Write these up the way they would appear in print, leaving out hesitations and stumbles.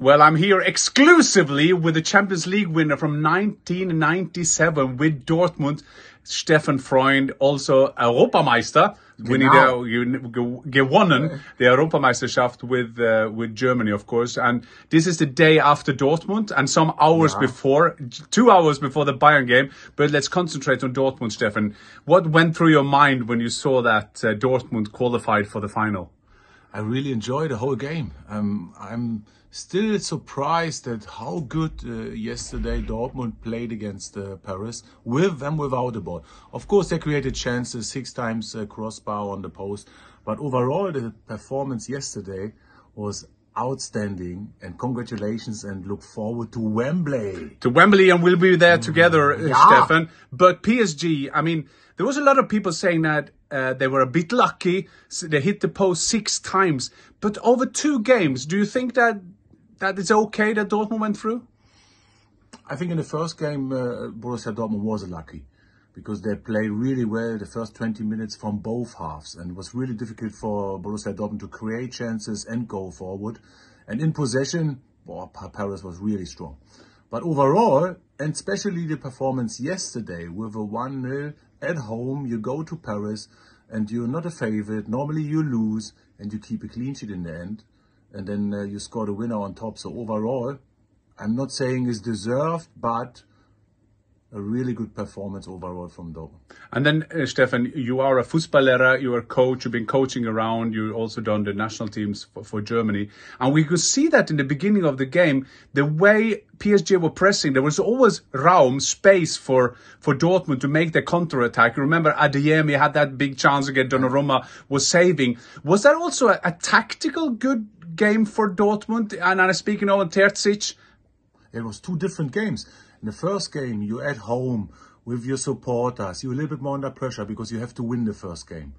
Well, I'm here exclusively with the Champions League winner from 1997 with Dortmund, Steffen Freund, also Europameister, winning gewonnen, the Europameisterschaft with Germany, of course. And this is the day after Dortmund and some hours before, 2 hours before the Bayern game. But let's concentrate on Dortmund, Steffen. What went through your mind when you saw that Dortmund qualified for the final? I really enjoyed the whole game. I'm still surprised at how good yesterday Dortmund played against Paris, with and without the ball. Of course, they created chances, 6 times crossbar on the post. But overall, the performance yesterday was outstanding. And congratulations, and look forward to Wembley. To Wembley, and we'll be there together, Steffen. But PSG, I mean, there was a lot of people saying that they were a bit lucky. They hit the post 6 times. But over 2 games, do you think that it's okay that Dortmund went through? I think in the first game, Borussia Dortmund was lucky because they played really well the first 20 minutes from both halves. And it was really difficult for Borussia Dortmund to create chances and go forward. And in possession, Paris was really strong. But overall, and especially the performance yesterday with a 1-0 at home, you go to Paris and you're not a favorite. Normally you lose and you keep a clean sheet in the end. And then you score the winner on top. So overall, I'm not saying it's deserved, but a really good performance overall from Dortmund. And then, Steffen, you are a Fußballlehrer, you're a coach, you've been coaching around, you've also done the national teams for Germany. And we could see that in the beginning of the game, the way PSG were pressing, there was always space for Dortmund to make their counter-attack. You remember Adeyemi had that big chance again, Donnarumma was saving. Was that also a tactical good game for Dortmund? And I'm speaking of Terzic. It was 2 different games. In the first game, you're at home with your supporters. You're a little bit more under pressure because you have to win the first game.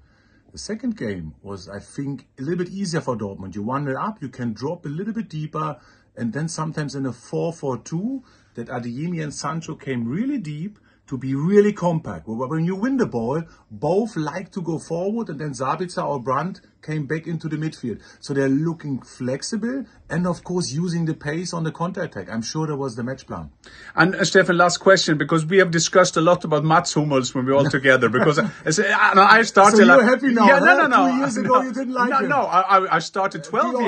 The second game was, I think, a little bit easier for Dortmund. You 1-0 up, you can drop a little bit deeper. And then sometimes in a 4-4-2, that Adeyemi and Sancho came really deep to be really compact. When you win the ball, both like to go forward, and then Sabitzer or Brandt came back into the midfield. So they're looking flexible and, of course, using the pace on the counter-attack. I'm sure that was the match plan. And Steffen, last question, because we have discussed a lot about Mats Hummels when we're all together. Because I started... So you're happy now? Yeah, huh? no. 2 years ago you didn't like him. No, I started 12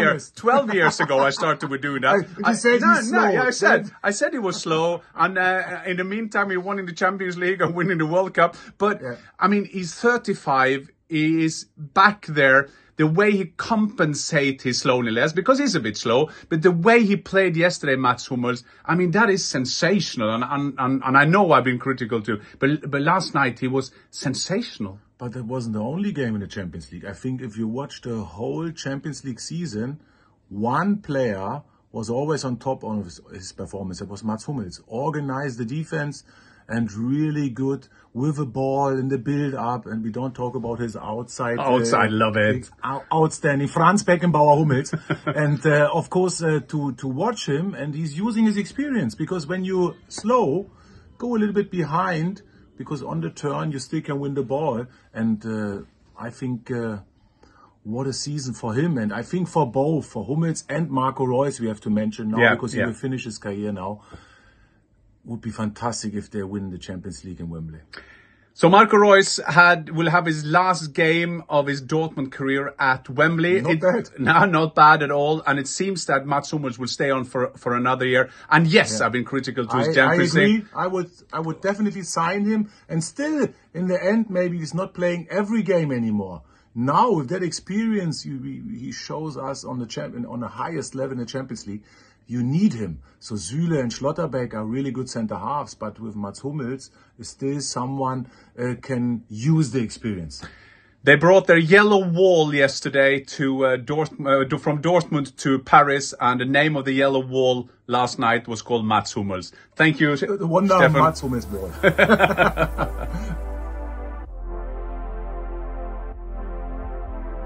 years ago. I started with doing that. You said he's slow. Yeah, I said he was slow. And in the meantime, he won in the Champions League and winning the World Cup. But, I mean, he's 35. He is back there. The way he compensates his slowness, because he's a bit slow, but the way he played yesterday, Mats Hummels, I mean, that is sensational. And I know I've been critical too, but last night he was sensational. But that wasn't the only game in the Champions League. I think if you watch the whole Champions League season, one player was always on top of his performance. It was Mats Hummels. Organized the defense and really good with the ball in the build-up. And we don't talk about his outside. Love it. Outstanding. Franz Beckenbauer Hummels. And, of course, to watch him, and he's using his experience. Because when you slow, go a little bit behind, because on the turn you still can win the ball. And I think... what a season for him. And I think for both, for Hummels and Marco Reus, we have to mention now, because he will finish his career now. Would be fantastic if they win the Champions League in Wembley. So Marco Reus will have his last game of his Dortmund career at Wembley. Not bad. No, not bad at all. And it seems that Mats Hummels will stay on for another year. And yes, I've been critical to his Champions League. I agree. I would definitely sign him. And still, in the end, maybe he's not playing every game anymore. Now, with that experience he shows us on the highest level in the Champions League, you need him. So Süle and Schlotterbeck are really good centre halves, but with Mats Hummels, still someone can use the experience. They brought their yellow wall yesterday to from Dortmund to Paris, and the name of the yellow wall last night was called Mats Hummels. Thank you, The wonder of Mats Hummels' ball.